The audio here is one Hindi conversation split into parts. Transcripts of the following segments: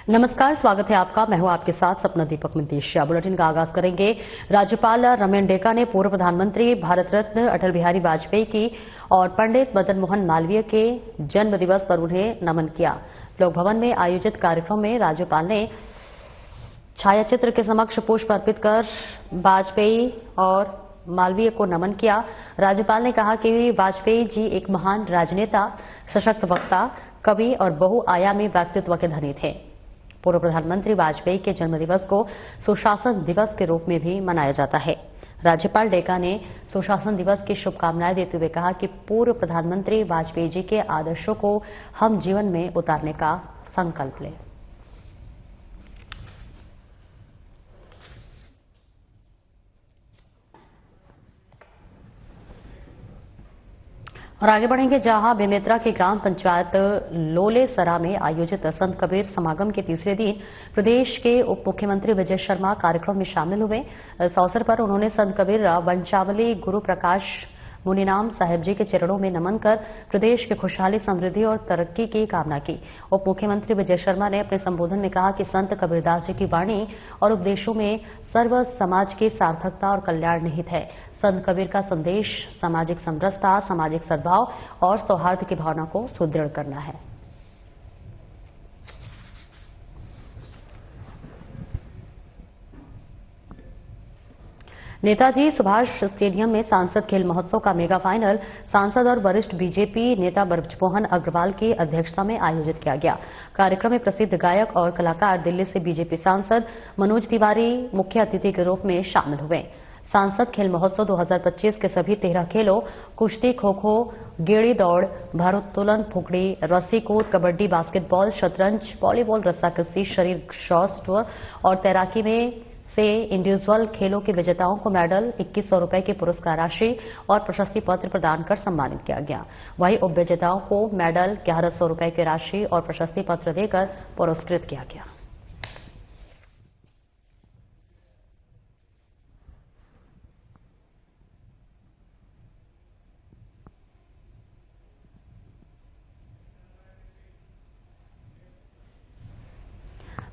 नमस्कार, स्वागत है आपका। मैं हूं आपके साथ सपना दीपक मिंतेशिया। बुलेटिन का आगाज करेंगे। राज्यपाल रमेन डेका ने पूर्व प्रधानमंत्री भारत रत्न अटल बिहारी वाजपेयी की और पंडित मदन मोहन मालवीय के जन्म दिवस पर उन्हें नमन किया। लोक भवन में आयोजित कार्यक्रम में राज्यपाल ने छायाचित्र के समक्ष पुष्प अर्पित कर वाजपेयी और मालवीय को नमन किया। राज्यपाल ने कहा कि वाजपेयी जी एक महान राजनेता, सशक्त वक्ता, कवि और बहुआयामी व्यक्तित्व के धनी थे। पूर्व प्रधानमंत्री वाजपेयी के जन्मदिवस को सुशासन दिवस के रूप में भी मनाया जाता है। राज्यपाल डेका ने सुशासन दिवस की शुभकामनाएं देते हुए कहा कि पूर्व प्रधानमंत्री वाजपेयी जी के आदर्शों को हम जीवन में उतारने का संकल्प लें। और आगे बढ़ेंगे, जहां बेमेतरा की ग्राम पंचायत लोलेसरा में आयोजित संत कबीर समागम के तीसरे दिन प्रदेश के उप मुख्यमंत्री विजय शर्मा कार्यक्रम में शामिल हुए। इस अवसर पर उन्होंने संत कबीर वंचावली गुरु प्रकाश मुनीनाम साहेब जी के चरणों में नमन कर प्रदेश की खुशहाली, समृद्धि और तरक्की की कामना की। उप मुख्यमंत्री विजय शर्मा ने अपने संबोधन में कहा कि संत कबीरदास जी की वाणी और उपदेशों में सर्व समाज की सार्थकता और कल्याण निहित है। संत कबीर का संदेश सामाजिक समरसता, सामाजिक सद्भाव और सौहार्द की भावना को सुदृढ़ करना है। नेताजी सुभाष स्टेडियम में सांसद खेल महोत्सव का मेगा फाइनल सांसद और वरिष्ठ बीजेपी नेता बृजमोहन अग्रवाल की अध्यक्षता में आयोजित किया गया। कार्यक्रम में प्रसिद्ध गायक और कलाकार दिल्ली से बीजेपी सांसद मनोज तिवारी मुख्य अतिथि के रूप में शामिल हुए। सांसद खेल महोत्सव 2025 के सभी 13 खेलों कुश्ती, खो-खो, गेड़ी दौड़, भारोत्तोलन, फुकड़ी, रस्सी कूद, कबड्डी, बास्केटबॉल, शतरंज, वॉलीबॉल, रस्साकसी, शरीर शौष्ठव और तैराकी में से इंडिविजुअल खेलों के विजेताओं को मेडल, 2100 रुपए की पुरस्कार राशि और प्रशस्ति पत्र प्रदान कर सम्मानित किया गया। वहीं उप विजेताओं को मेडल, 1100 रुपए की राशि और प्रशस्ति पत्र देकर पुरस्कृत किया गया।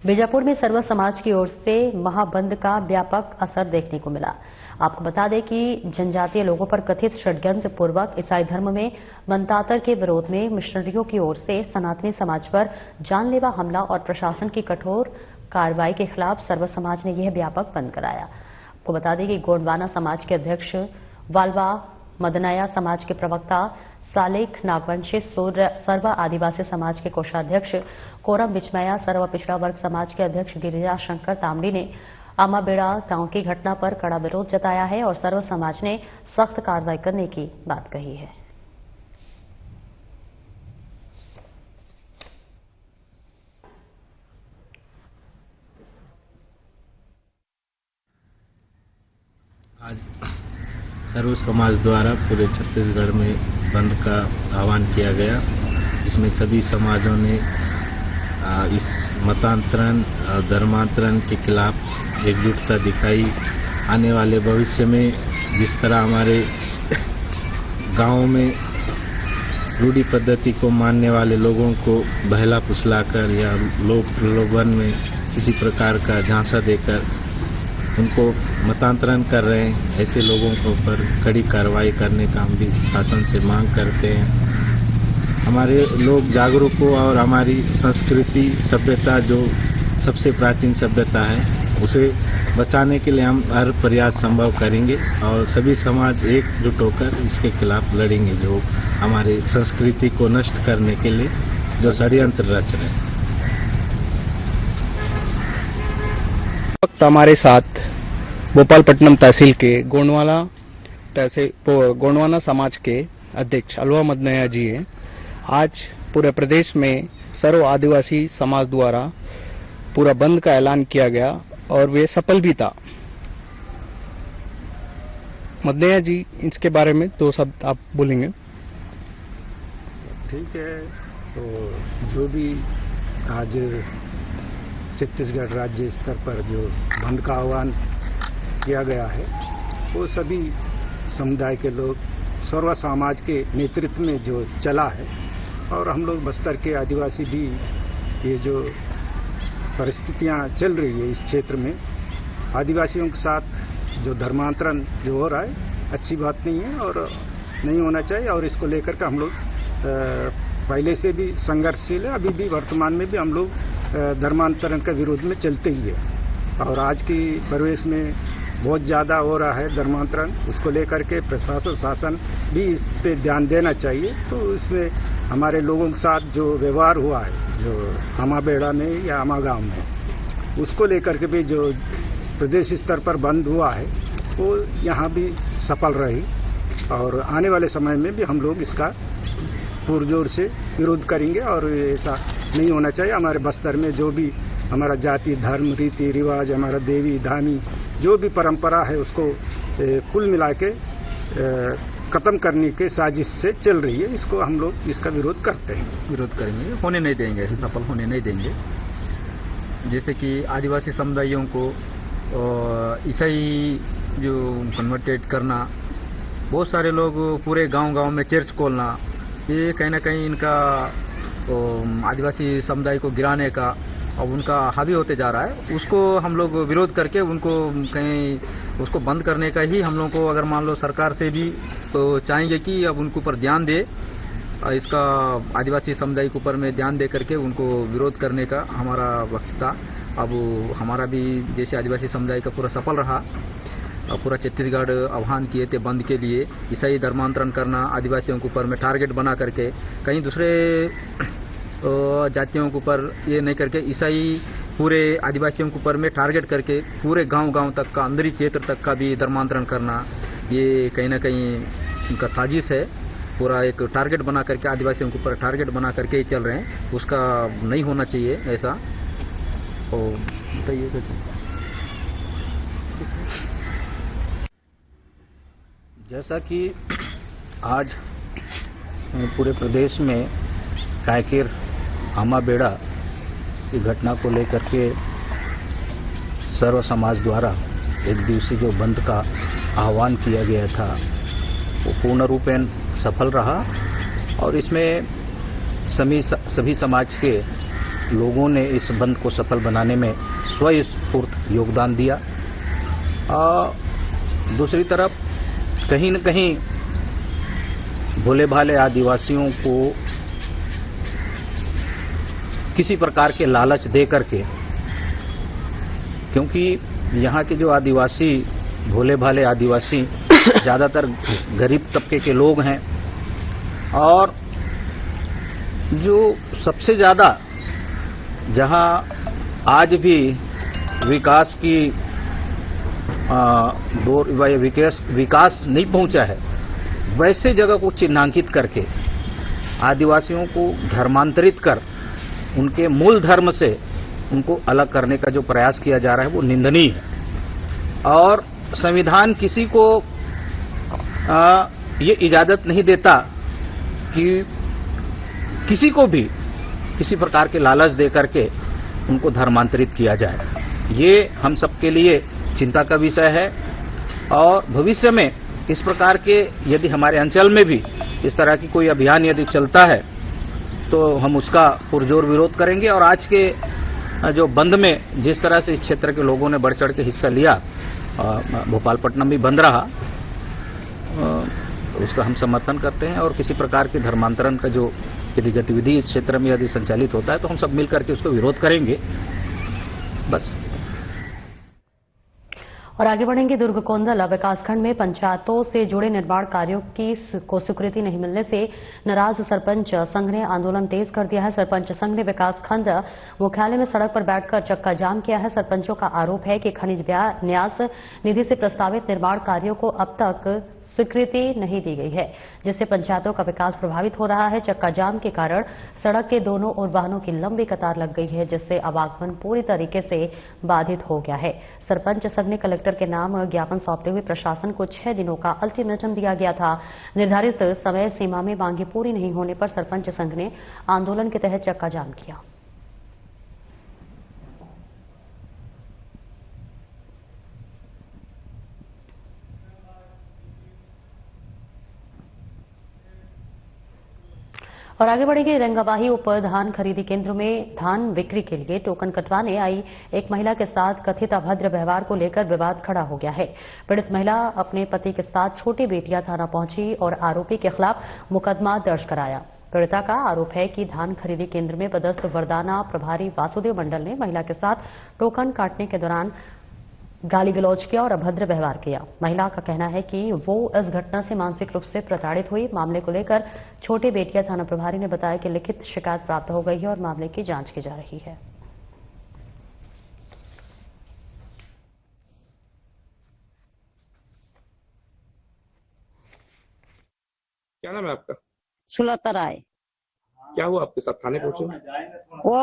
बीजापुर में सर्व समाज की ओर से महाबंद का व्यापक असर देखने को मिला। आपको बता दें कि जनजातीय लोगों पर कथित षड्यंत्र पूर्वक ईसाई धर्म में मनतांतर के विरोध में मिशनरियों की ओर से सनातनी समाज पर जानलेवा हमला और प्रशासन की कठोर कार्रवाई के खिलाफ सर्व समाज ने यह व्यापक बंद कराया। आपको बता दें कि गोंडवाना समाज के अध्यक्ष वालवा, मदनाया समाज के प्रवक्ता सालिक नागवंशी, सर्व आदिवासी समाज के कोषाध्यक्ष कोरम बिचमैया, सर्व पिछड़ा वर्ग समाज के अध्यक्ष गिरिजा शंकर तामड़ी ने आमाबेड़ा गांव की घटना पर कड़ा विरोध जताया है और सर्व समाज ने सख्त कार्रवाई करने की बात कही है। आज सर्व समाज द्वारा पूरे छत्तीसगढ़ में बंद का आह्वान किया गया। इसमें सभी समाजों ने इस मतांतरण और धर्मांतरण के खिलाफ एकजुटता दिखाई। आने वाले भविष्य में जिस तरह हमारे गांवों में रूढ़ी पद्धति को मानने वाले लोगों को बहला फुसलाकर या लोक प्रलोभन में किसी प्रकार का झांसा देकर उनको मतांतरण कर रहे हैं, ऐसे लोगों के ऊपर कड़ी कार्रवाई करने का हम भी शासन से मांग करते हैं। हमारे लोग जागरूक हो और हमारी संस्कृति, सभ्यता जो सबसे प्राचीन सभ्यता है, उसे बचाने के लिए हम हर प्रयास संभव करेंगे और सभी समाज एकजुट होकर इसके खिलाफ लड़ेंगे, जो हमारे संस्कृति को नष्ट करने के लिए जो षड्यंत्र रच रहे हैं। वक्त हमारे साथ भोपालपट्टनम तहसील के गोंडवाना समाज के अध्यक्ष अलवा मदनैया जी हैं। आज पूरे प्रदेश में सर्व आदिवासी समाज द्वारा पूरा बंद का ऐलान किया गया और वे सफल भी था। मदनैया जी, इसके बारे में 2 शब्द आप बोलेंगे? ठीक है, तो जो भी आज छत्तीसगढ़ राज्य स्तर पर जो बंद का आह्वान किया गया है, वो सभी समुदाय के लोग, सर्व समाज के नेतृत्व में जो चला है और हम लोग बस्तर के आदिवासी भी ये जो परिस्थितियां चल रही है इस क्षेत्र में, आदिवासियों के साथ जो धर्मांतरण जो हो रहा है अच्छी बात नहीं है और नहीं होना चाहिए। और इसको लेकर के हम लोग पहले से भी संघर्षशील है, अभी भी वर्तमान में भी हम लोग धर्मांतरण के विरोध में चलते ही है। और आज की परिवेश में बहुत ज्यादा हो रहा है धर्मांतरण, उसको लेकर के प्रशासन शासन भी इस पे ध्यान देना चाहिए। तो इसमें हमारे लोगों के साथ जो व्यवहार हुआ है, जो आमाबेड़ा में या आमा गांव में, उसको लेकर के भी जो प्रदेश स्तर पर बंद हुआ है वो यहाँ भी सफल रही। और आने वाले समय में भी हम लोग इसका पुरजोर से विरोध करेंगे और ऐसा नहीं होना चाहिए। हमारे बस्तर में जो भी हमारा जाति धर्म रीति रिवाज, हमारा देवी धामी जो भी परंपरा है उसको कुल मिला के खत्म करने के साजिश से चल रही है। इसको हम लोग इसका विरोध करते हैं, विरोध करेंगे, होने नहीं देंगे, सफल होने नहीं देंगे। जैसे कि आदिवासी समुदायों को ईसाई जो कन्वर्टेड करना, बहुत सारे लोग पूरे गांव-गांव में चर्च खोलना, ये कहीं ना कहीं इनका आदिवासी समुदाय को गिराने का और उनका हावी होते जा रहा है। उसको हम लोग विरोध करके उनको कहीं उसको बंद करने का ही हम लोग को, अगर मान लो सरकार से भी तो चाहेंगे कि अब उनके ऊपर ध्यान दे, इसका आदिवासी समुदाय के ऊपर में ध्यान दे करके उनको विरोध करने का हमारा वक्त था। अब हमारा भी जैसे आदिवासी समुदाय का पूरा सफल रहा, पूरा छत्तीसगढ़ आह्वान किए थे बंद के लिए, ईसाई धर्मांतरण करना, आदिवासियों के ऊपर में टारगेट बना करके, कहीं दूसरे जातियों के ऊपर ये नहीं करके ईसाई पूरे आदिवासियों के ऊपर में टारगेट करके पूरे गांव-गांव तक का, अंदरी क्षेत्र तक का भी धर्मांतरण करना, ये कहीं ना कहीं उनका साजिश है। पूरा एक टारगेट बना करके, आदिवासियों के ऊपर टारगेट बना करके ही चल रहे हैं, उसका नहीं होना चाहिए ऐसा। और बताइए सच जैसा कि आज पूरे प्रदेश में कायकेर आमाबेड़ा की घटना को लेकर के सर्व समाज द्वारा एक दिवसीय जो बंद का आह्वान किया गया था वो पूर्ण रूपेण सफल रहा और इसमें सभी समाज के लोगों ने इस बंद को सफल बनाने में स्वस्फूर्त योगदान दिया। दूसरी तरफ कहीं न कहीं भोले भाले आदिवासियों को किसी प्रकार के लालच दे करके, क्योंकि यहाँ के जो आदिवासी भोले भाले आदिवासी ज्यादातर गरीब तबके के लोग हैं और जो सबसे ज्यादा जहां आज भी विकास की विकास नहीं पहुंचा है, वैसे जगह को चिन्हांकित करके आदिवासियों को धर्मांतरित कर उनके मूल धर्म से उनको अलग करने का जो प्रयास किया जा रहा है वो निंदनीय है। और संविधान किसी को ये इजाजत नहीं देता कि किसी को भी किसी प्रकार के लालच दे करके उनको धर्मांतरित किया जाए। ये हम सबके लिए चिंता का विषय है और भविष्य में इस प्रकार के यदि हमारे अंचल में भी इस तरह की कोई अभियान यदि चलता है तो हम उसका पुरजोर विरोध करेंगे। और आज के जो बंद में जिस तरह से इस क्षेत्र के लोगों ने बढ़ चढ़ के हिस्सा लिया, भोपालपट्टनम भी बंद रहा, उसका हम समर्थन करते हैं। और किसी प्रकार के धर्मांतरण का जो यदि गतिविधि इस क्षेत्र में यदि संचालित होता है तो हम सब मिलकर के उसको विरोध करेंगे। बस। और आगे बढ़ेंगे। दुर्ग कोंदला विकासखंड में पंचायतों से जुड़े निर्माण कार्यों को स्वीकृति नहीं मिलने से नाराज सरपंच संघ ने आंदोलन तेज कर दिया है। सरपंच संघ ने विकासखंड मुख्यालय में सड़क पर बैठकर चक्का जाम किया है। सरपंचों का आरोप है कि खनिज न्यास निधि से प्रस्तावित निर्माण कार्यों को अब तक स्वीकृति नहीं दी गई है, जिससे पंचायतों का विकास प्रभावित हो रहा है। चक्का जाम के कारण सड़क के दोनों ओर वाहनों की लंबी कतार लग गई है, जिससे आवागमन पूरी तरीके से बाधित हो गया है। सरपंच संघ ने कलेक्टर के नाम ज्ञापन सौंपते हुए प्रशासन को 6 दिनों का अल्टीमेटम दिया गया था। निर्धारित समय सीमा में मांगे पूरी नहीं होने पर सरपंच संघ ने आंदोलन के तहत चक्का जाम किया। और आगे बढ़ेंगे। रंगाबाही उप धान खरीदी केंद्र में धान बिक्री के लिए टोकन कटवाने आई एक महिला के साथ कथित अभद्र व्यवहार को लेकर विवाद खड़ा हो गया है। पीड़ित महिला अपने पति के साथ छोटी बेटिया थाना पहुंची और आरोपी के खिलाफ मुकदमा दर्ज कराया। पीड़िता का आरोप है कि धान खरीदी केंद्र में पदस्थ वरदाना प्रभारी वासुदेव मंडल ने महिला के साथ टोकन काटने के दौरान गाली गलौज किया और अभद्र व्यवहार किया। महिला का कहना है कि वो इस घटना से मानसिक रूप से प्रताड़ित हुई। मामले को लेकर छोटे बेटिया थाना प्रभारी ने बताया कि लिखित शिकायत प्राप्त हो गई है और मामले की जांच की जा रही है। क्या नाम है आपका? सुलता राय। क्या हुआ आपके साथ? थाने पहुंचे? ও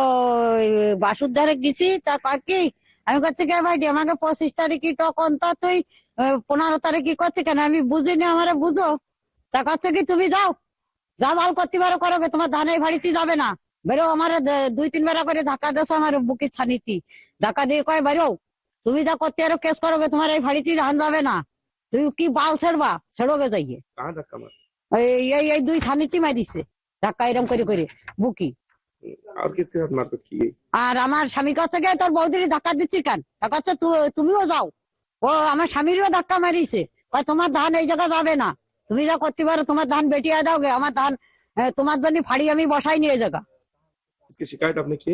বাসুধারে গেছি তা কাকি আমি কাছে কে ভাই আমাকে 25 তারিখে টকন তা তুই 15 তারিখে কি করতে কেন আমি বুঝিনি আমারে বুঝো তা কাছে কি তুমি যাও যা মাল করতে পারো করো তোমার ধানে বাড়িতে যাবে না বেরো আমারে 2-3 বার করে ধাক্কা দেছো আমার বুকে ছানিতি ধাক্কা দিয়ে কয় বেরো তুমি যা করতে পারো কেস করো তোমার এই বাড়িতে ধান যাবে না তুই কি বাল ছেড়বা ছেড়োগে যাইয়ে कहाँ धक्का मार? এই 2 ছানিতি মারিছে ধাক্কা এরম করে বুকি। और किसके साथ मारपीट की गई? আর আমার স্বামী কাছে গিয়ে তোর বৌদিকে ধাক্কা দিচ্ছি কেন কাছে তুমিও যাও ও আমার স্বামীরও ধাক্কা মারিছে তোমার ধান এই জায়গা যাবে না তুমি যা করতে পারো তোমার ধান বেটিয়া দাওগে আমার ধান তোমার জন্য ফাড়ি আমি বসাই নিয়ে জায়গা। इसकी शिकायत आपने की?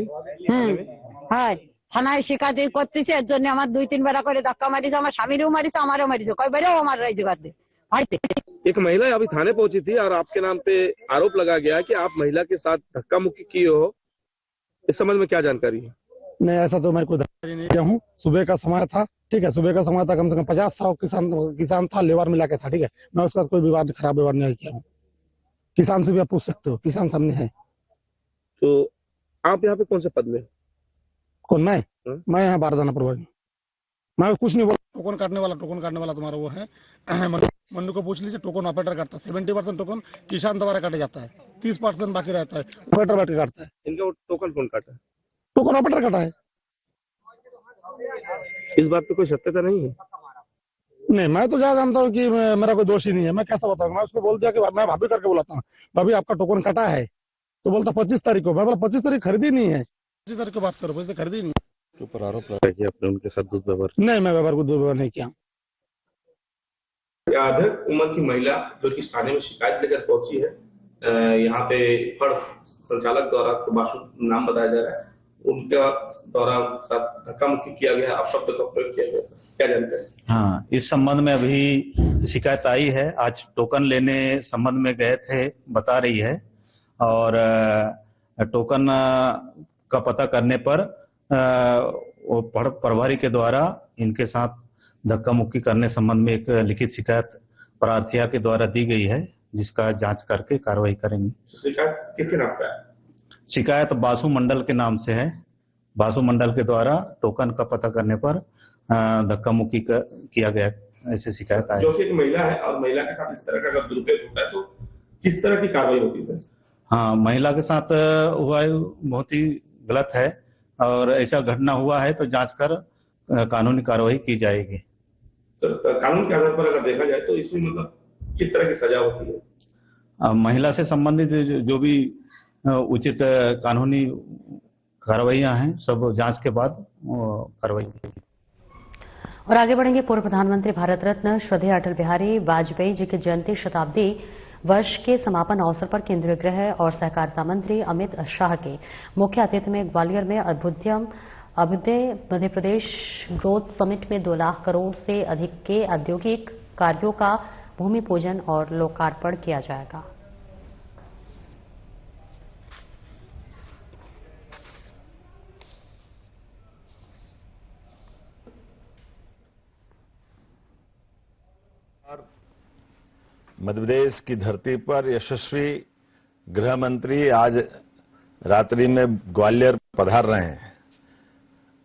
হ্যাঁ থানায় শিকায়ত করতেছে এর জন্য আমার 2-3 বার করে ধাক্কা মারিছে আমার স্বামীরও মারিছে আমারও মারিছে কয় বেরো আমার এই জায়গাতে ফাড়িতে। एक महिला अभी थाने पहुंची थी और आपके नाम पे आरोप लगा गया कि आप महिला के साथ धक्का मुक्की किए हो। इस संबंध में क्या जानकारी है? नहीं, ऐसा तो मैं कोई जानकारी नहीं किया हूँ। सुबह का समय था, ठीक है, सुबह का समय था, कम से कम 50-100 किसान था, लेबर मिला के था, ठीक है। मैं उसका कोई विवाद खराब व्यवहार नहीं किया हूँ। किसान से भी आप पूछ सकते हो, किसान सामने है। तो आप यहाँ पे कौन से पद में? कौन? मैं यहाँ बारदाना प्रभारी। मैं कुछ नहीं बोला। टोकन काटने वाला तुम्हारा वो है मनु को पूछ लीजिए। टोकन ऑपरेटर काटता है। 70% टोकन किसान द्वारा काटा जाता है, 30% बाकी रहता है, ऑपरेटर बैठ के काटता है। इनका वो टोकन कौन काटा है? टोकन ऑपरेटर काटा है। इस बात पे कोई सत्यता नहीं है? नहीं, मैं तो ज्यादा जानता हूँ कि मेरा कोई दोष ही नहीं है। मैं कैसा बताऊंगा? मैं उसको बोल दिया कि मैं भाभी करके बुलाता हूँ, भाभी आपका टोकन कटा है, तो बोलता 25 तारीख को। मैं बोला 25 तारीख खरीदी नहीं है, 25 तारीख को बात करो, वैसे खरीदी नहीं है। के ऊपर आरोप लगा कि आपने उनके साथ दुर्व्यवहार? नहीं, मैं व्यवहार को दुर्व्यवहार नहीं किया। आधे उम्र की महिला जो कि थाने में शिकायत लेकर पहुंची है, यहाँ पे फड़ संचालक द्वारा बासु नाम बताया जा रहा है, उनका द्वारा साथ धक्का मुक्की किया गया, अपशब्द का प्रयोग किया गया, क्या जानकारी? हाँ, इस संबंध में अभी शिकायत आई है। आज टोकन लेने संबंध में गए थे, बता रही है, और टोकन का पता करने पर वो प्रभारी के द्वारा इनके साथ धक्का मुक्की करने संबंध में एक लिखित शिकायत प्रार्थिया के द्वारा दी गई है, जिसका जांच करके कार्रवाई करेंगे। शिकायत किसके नाम पे है? शिकायत बासु मंडल के नाम से है। बासु मंडल के द्वारा टोकन का पता करने पर धक्का मुक्की किया गया, ऐसे शिकायत आई। जो कि एक महिला है और महिला के साथ इस तरह का अगर दुरुपयोग होता है तो किस तरह की कार्रवाई होती है? हाँ, महिला के साथ हुआ है, बहुत ही गलत है, और ऐसा घटना हुआ है तो जांच कर कानूनी कार्रवाई की जाएगी। सर, कानून के आधार पर अगर देखा जाए तो इसमें मतलब किस तरह की सजा होती है? महिला से संबंधित जो भी उचित कानूनी कार्रवाइयां हैं, सब जांच के बाद कार्रवाई होगी। और आगे बढ़ेंगे। पूर्व प्रधानमंत्री भारत रत्न श्रद्धेय अटल बिहारी वाजपेयी जी की जयंती शताब्दी वर्ष के समापन अवसर पर केंद्रीय गृह और सहकारिता मंत्री अमित शाह के मुख्य अतिथि में ग्वालियर में अभ्युदय मध्य प्रदेश ग्रोथ समिट में 2 लाख करोड़ से अधिक के औद्योगिक कार्यों का भूमि पूजन और लोकार्पण किया जाएगा। मध्य प्रदेश की धरती पर यशस्वी गृह मंत्री आज रात्रि में ग्वालियर पधार रहे हैं।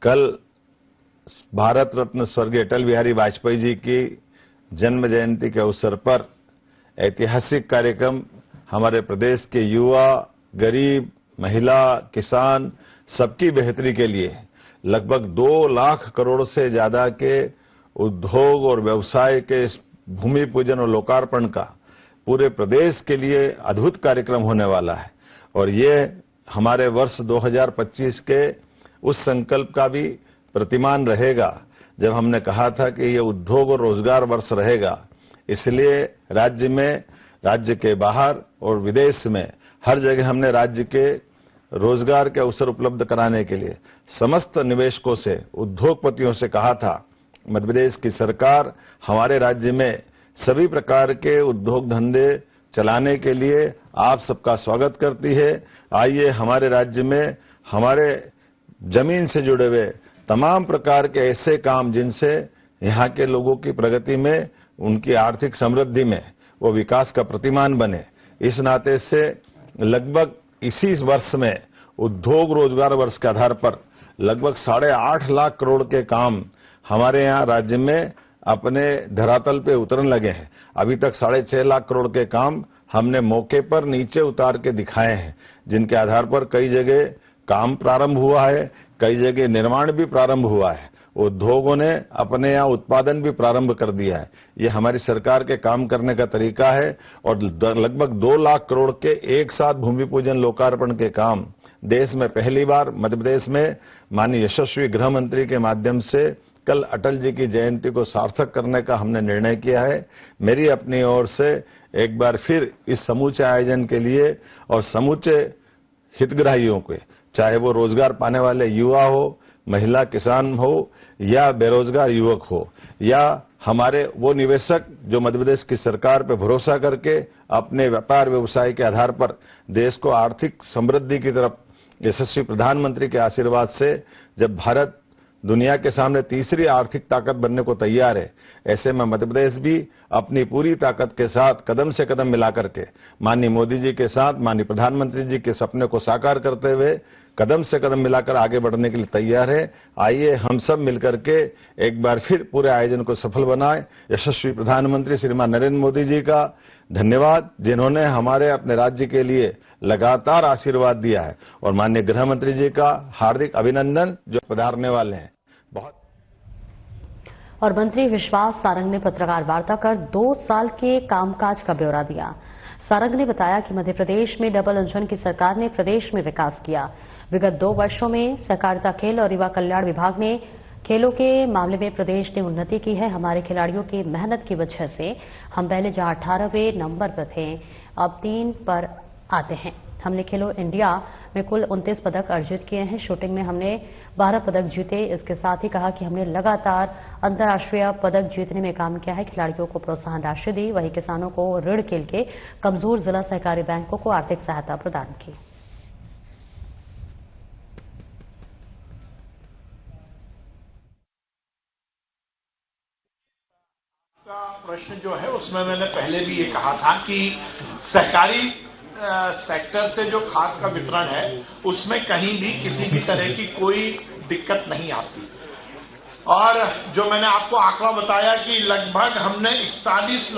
कल भारत रत्न स्वर्गीय अटल बिहारी वाजपेयी जी की जन्म जयंती के अवसर पर ऐतिहासिक कार्यक्रम हमारे प्रदेश के युवा, गरीब, महिला, किसान सबकी बेहतरी के लिए लगभग 2 लाख करोड़ से ज्यादा के उद्योग और व्यवसाय के भूमि पूजन और लोकार्पण का पूरे प्रदेश के लिए अद्भुत कार्यक्रम होने वाला है। और ये हमारे वर्ष 2025 के उस संकल्प का भी प्रतिमान रहेगा जब हमने कहा था कि ये उद्योग और रोजगार वर्ष रहेगा। इसलिए राज्य में, राज्य के बाहर और विदेश में हर जगह हमने राज्य के रोजगार के अवसर उपलब्ध कराने के लिए समस्त निवेशकों से, उद्योगपतियों से कहा था। मध्य प्रदेश की सरकार हमारे राज्य में सभी प्रकार के उद्योग धंधे चलाने के लिए आप सबका स्वागत करती है। आइए हमारे राज्य में हमारे जमीन से जुड़े हुए तमाम प्रकार के ऐसे काम जिनसे यहाँ के लोगों की प्रगति में, उनकी आर्थिक समृद्धि में वो विकास का प्रतिमान बने। इस नाते से लगभग इसी वर्ष में उद्योग रोजगार वर्ष के आधार पर लगभग 8.5 लाख करोड़ के काम हमारे यहाँ राज्य में अपने धरातल पे उतरने लगे हैं। अभी तक 6.5 लाख करोड़ के काम हमने मौके पर नीचे उतार के दिखाए हैं, जिनके आधार पर कई जगह काम प्रारंभ हुआ है, कई जगह निर्माण भी प्रारंभ हुआ है, उद्योगों ने अपने यहाँ उत्पादन भी प्रारंभ कर दिया है। ये हमारी सरकार के काम करने का तरीका है और लगभग 2 लाख करोड़ के एक साथ भूमि पूजन लोकार्पण के काम देश में पहली बार मध्य प्रदेश में माननीय यशस्वी गृह मंत्री के माध्यम से कल अटल जी की जयंती को सार्थक करने का हमने निर्णय किया है। मेरी अपनी ओर से एक बार फिर इस समूचे आयोजन के लिए और समूचे हितग्राहियों के, चाहे वो रोजगार पाने वाले युवा हो, महिला किसान हो या बेरोजगार युवक हो या हमारे वो निवेशक जो मध्य प्रदेश की सरकार पर भरोसा करके अपने व्यापार व्यवसाय के आधार पर देश को आर्थिक समृद्धि की तरफ यशस्वी प्रधानमंत्री के आशीर्वाद से जब भारत दुनिया के सामने तीसरी आर्थिक ताकत बनने को तैयार है, ऐसे में मध्य प्रदेश भी अपनी पूरी ताकत के साथ कदम से कदम मिलाकर के माननीय मोदी जी के साथ, माननीय प्रधानमंत्री जी के सपने को साकार करते हुए कदम से कदम मिलाकर आगे बढ़ने के लिए तैयार है। आइए हम सब मिलकर के एक बार फिर पूरे आयोजन को सफल बनाएं। यशस्वी प्रधानमंत्री श्रीमान नरेंद्र मोदी जी का धन्यवाद, जिन्होंने हमारे अपने राज्य के लिए लगातार आशीर्वाद दिया है, और माननीय गृह मंत्री जी का हार्दिक अभिनंदन जो पधारने वाले हैं। बहुत और मंत्री विश्वास सारंग ने पत्रकार वार्ता कर 2 साल के कामकाज का ब्यौरा दिया। सारंग ने बताया कि मध्य प्रदेश में डबल इंजन की सरकार ने प्रदेश में विकास किया। विगत 2 वर्षों में सहकारिता, खेल और युवा कल्याण विभाग ने खेलों के मामले में प्रदेश ने उन्नति की है। हमारे खिलाड़ियों की मेहनत की वजह से हम पहले जहां 18वें नंबर पर थे, अब 3 पर आते हैं। हमने खेलो इंडिया में कुल 29 पदक अर्जित किए हैं। शूटिंग में हमने 12 पदक जीते। इसके साथ ही कहा कि हमने लगातार अंतर्राष्ट्रीय पदक जीतने में काम किया है। खिलाड़ियों को प्रोत्साहन राशि दी, वहीं किसानों को ऋण के लिए कमजोर जिला सहकारी बैंकों को आर्थिक सहायता प्रदान की। प्रश्न जो है उसमें मैंने पहले भी ये कहा था कि सहकारी सेक्टर से जो खाद का वितरण है उसमें कहीं भी किसी भी तरह की कोई दिक्कत नहीं आती। और जो मैंने आपको आंकड़ा बताया कि लगभग हमने 41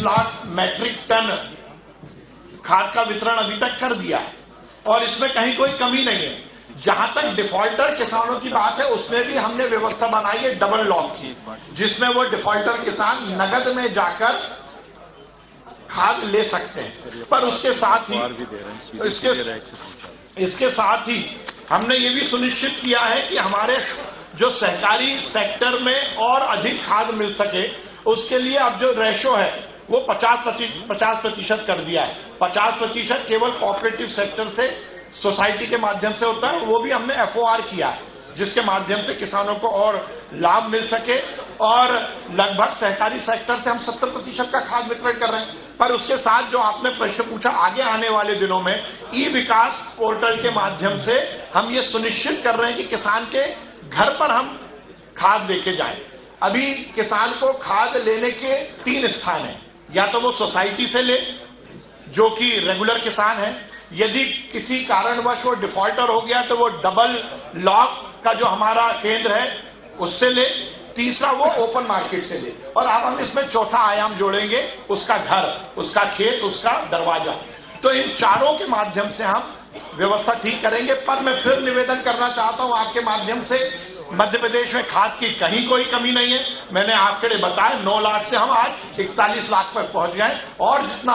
लाख मैट्रिक टन खाद का वितरण अभी तक कर दिया है और इसमें कहीं कोई कमी नहीं है। जहां तक डिफॉल्टर किसानों की बात है उसमें भी हमने व्यवस्था बनाई है डबल लॉक की, जिसमें वो डिफॉल्टर किसान नगद में जाकर खाद ले सकते हैं। पर उसके साथ ही हमने ये भी सुनिश्चित किया है कि हमारे जो सहकारी सेक्टर में और अधिक खाद मिल सके, उसके लिए अब जो रेशो है वो 50% कर दिया है। 50% केवल कोऑपरेटिव सेक्टर से, सोसाइटी के माध्यम से होता है, वो भी हमने FOR किया है, जिसके माध्यम से किसानों को और लाभ मिल सके। और लगभग सहकारी सेक्टर से हम 70% का खाद वितरण कर रहे हैं। पर उसके साथ जो आपने प्रश्न पूछा, आगे आने वाले दिनों में ई-विकास पोर्टल के माध्यम से हम ये सुनिश्चित कर रहे हैं कि किसान के घर पर हम खाद लेके जाएं। अभी किसान को खाद लेने के 3 स्थान हैं, या तो वो सोसाइटी से ले जो कि रेगुलर किसान है, यदि किसी कारणवश वो डिफॉल्टर हो गया तो वो डबल लॉक का जो हमारा केंद्र है उससे ले, तीसरा वो ओपन मार्केट से ले, और अब हम इसमें चौथा आयाम जोड़ेंगे, उसका घर, उसका खेत, उसका दरवाजा। तो इन चारों के माध्यम से हम व्यवस्था ठीक करेंगे। पर मैं फिर निवेदन करना चाहता हूं आपके माध्यम से मध्य प्रदेश में खाद की कहीं कोई कमी नहीं है। मैंने आंकड़े बताए, 9 लाख से हम आज 41 लाख पर पहुंच गए और जितना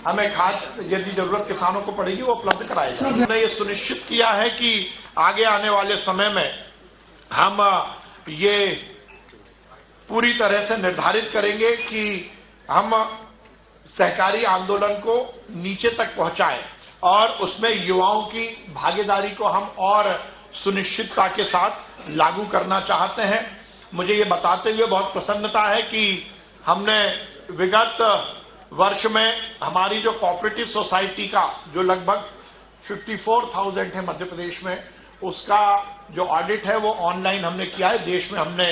हमें खाद यदि जरूरत किसानों को पड़ेगी वो उपलब्ध कराई जाएगी। हमने ये सुनिश्चित किया है कि आगे आने वाले समय में हम ये पूरी तरह से निर्धारित करेंगे कि हम सहकारी आंदोलन को नीचे तक पहुंचाएं और उसमें युवाओं की भागीदारी को हम और सुनिश्चितता के साथ लागू करना चाहते हैं। मुझे ये बताते हुए बहुत प्रसन्नता है कि हमने विगत वर्ष में हमारी जो कोऑपरेटिव सोसाइटी का जो लगभग 54,000 है मध्य प्रदेश में, उसका जो ऑडिट है वो ऑनलाइन हमने किया है। देश में हमने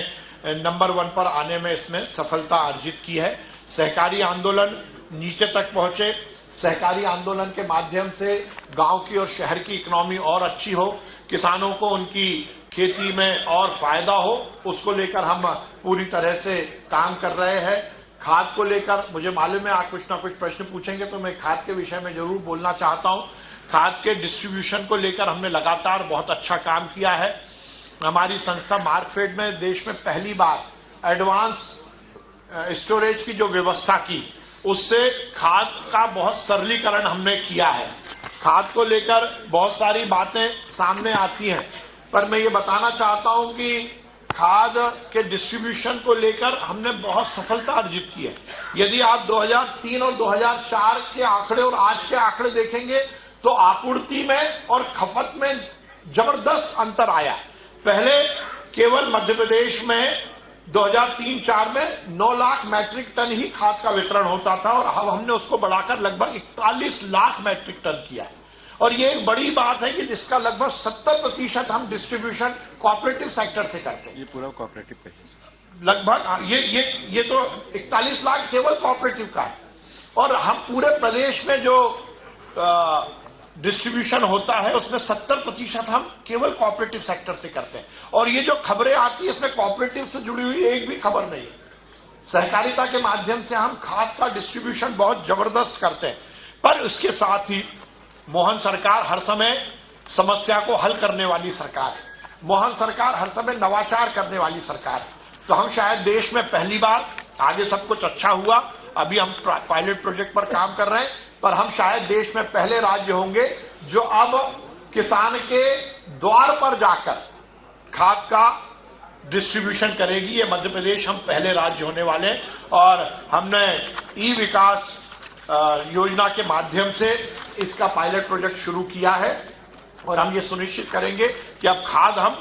नंबर 1 पर आने में इसमें सफलता अर्जित की है। सहकारी आंदोलन नीचे तक पहुंचे, सहकारी आंदोलन के माध्यम से गांव की और शहर की इकोनॉमी और अच्छी हो, किसानों को उनकी खेती में और फायदा हो, उसको लेकर हम पूरी तरह से काम कर रहे हैं। खाद को लेकर मुझे मालूम है आप कुछ ना कुछ प्रश्न पूछेंगे तो मैं खाद के विषय में जरूर बोलना चाहता हूं। खाद के डिस्ट्रीब्यूशन को लेकर हमने लगातार बहुत अच्छा काम किया है। हमारी संस्था मार्कफेड में देश में पहली बार एडवांस स्टोरेज की जो व्यवस्था की, उससे खाद का बहुत सरलीकरण हमने किया है। खाद को लेकर बहुत सारी बातें सामने आती हैं, पर मैं ये बताना चाहता हूं कि खाद के डिस्ट्रीब्यूशन को लेकर हमने बहुत सफलता अर्जित की है। यदि आप 2003 और 2004 के आंकड़े और आज के आंकड़े देखेंगे तो आपूर्ति में और खपत में जबरदस्त अंतर आया। पहले केवल मध्य प्रदेश में 2003-04 में 9 लाख मैट्रिक टन ही खाद का वितरण होता था और अब हमने उसको बढ़ाकर लगभग 41 लाख मैट्रिक टन किया है। और ये एक बड़ी बात है कि जिसका लगभग 70% हम डिस्ट्रीब्यूशन कोऑपरेटिव सेक्टर से करते हैं। ये पूरा कोऑपरेटिव पे है लगभग। ये तो 41 लाख केवल कोऑपरेटिव का है और हम पूरे प्रदेश में जो डिस्ट्रीब्यूशन होता है उसमें 70% हम केवल कोऑपरेटिव सेक्टर से करते हैं। और ये जो खबरें आती है इसमें कोऑपरेटिव से जुड़ी हुई एक भी खबर नहीं है। सहकारिता के माध्यम से हम खाद का डिस्ट्रीब्यूशन बहुत जबरदस्त करते हैं, पर उसके साथ ही मोहन सरकार हर समय समस्या को हल करने वाली सरकार है। मोहन सरकार हर समय नवाचार करने वाली सरकार है। तो हम शायद देश में पहली बार, आगे सब कुछ अच्छा हुआ, अभी हम पायलट प्रोजेक्ट पर काम कर रहे हैं, पर हम शायद देश में पहले राज्य होंगे जो अब किसान के द्वार पर जाकर खाद का डिस्ट्रीब्यूशन करेगी। ये मध्य प्रदेश हम पहले राज्य होने वाले हैं और हमने ई विकास योजना के माध्यम से इसका पायलट प्रोजेक्ट शुरू किया है और हम ये सुनिश्चित करेंगे कि अब खाद हम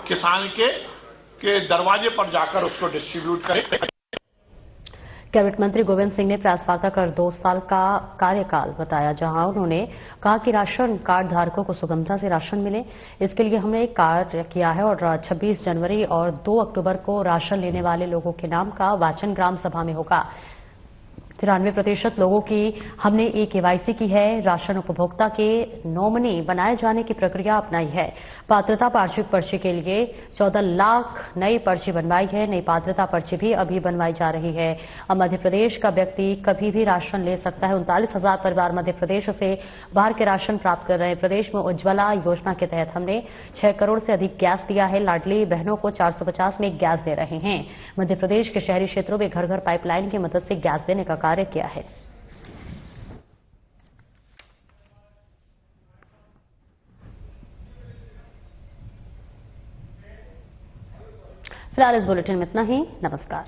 किसान के दरवाजे पर जाकर उसको डिस्ट्रीब्यूट करें। कैबिनेट मंत्री गोविंद सिंह ने प्रेस वार्ता कर 2 साल का कार्यकाल बताया, जहां उन्होंने कहा कि राशन कार्ड धारकों को सुगमता से राशन मिले, इसके लिए हमने एक कार्य किया है और 26 जनवरी और 2 अक्टूबर को राशन लेने वाले लोगों के नाम का वाचन ग्राम सभा में होगा। 93% लोगों की हमने KYC की है। राशन उपभोक्ता के नॉमिनी बनाए जाने की प्रक्रिया अपनाई है। पात्रता वार्षिक पर्ची के लिए 14 लाख नई पर्ची बनवाई है। नई पात्रता पर्ची भी अभी बनवाई जा रही है। अब मध्य प्रदेश का व्यक्ति कभी भी राशन ले सकता है। 39,000 परिवार मध्य प्रदेश से बाहर के राशन प्राप्त कर रहे हैं। प्रदेश में उज्ज्वला योजना के तहत हमने 6 करोड़ से अधिक गैस दिया है। लाडली बहनों को 450 में गैस दे रहे हैं। मध्य प्रदेश के शहरी क्षेत्रों में घर घर पाइपलाइन की मदद से गैस देने का कार्य किया है। फिलहाल इस बुलेटिन में इतना ही। नमस्कार।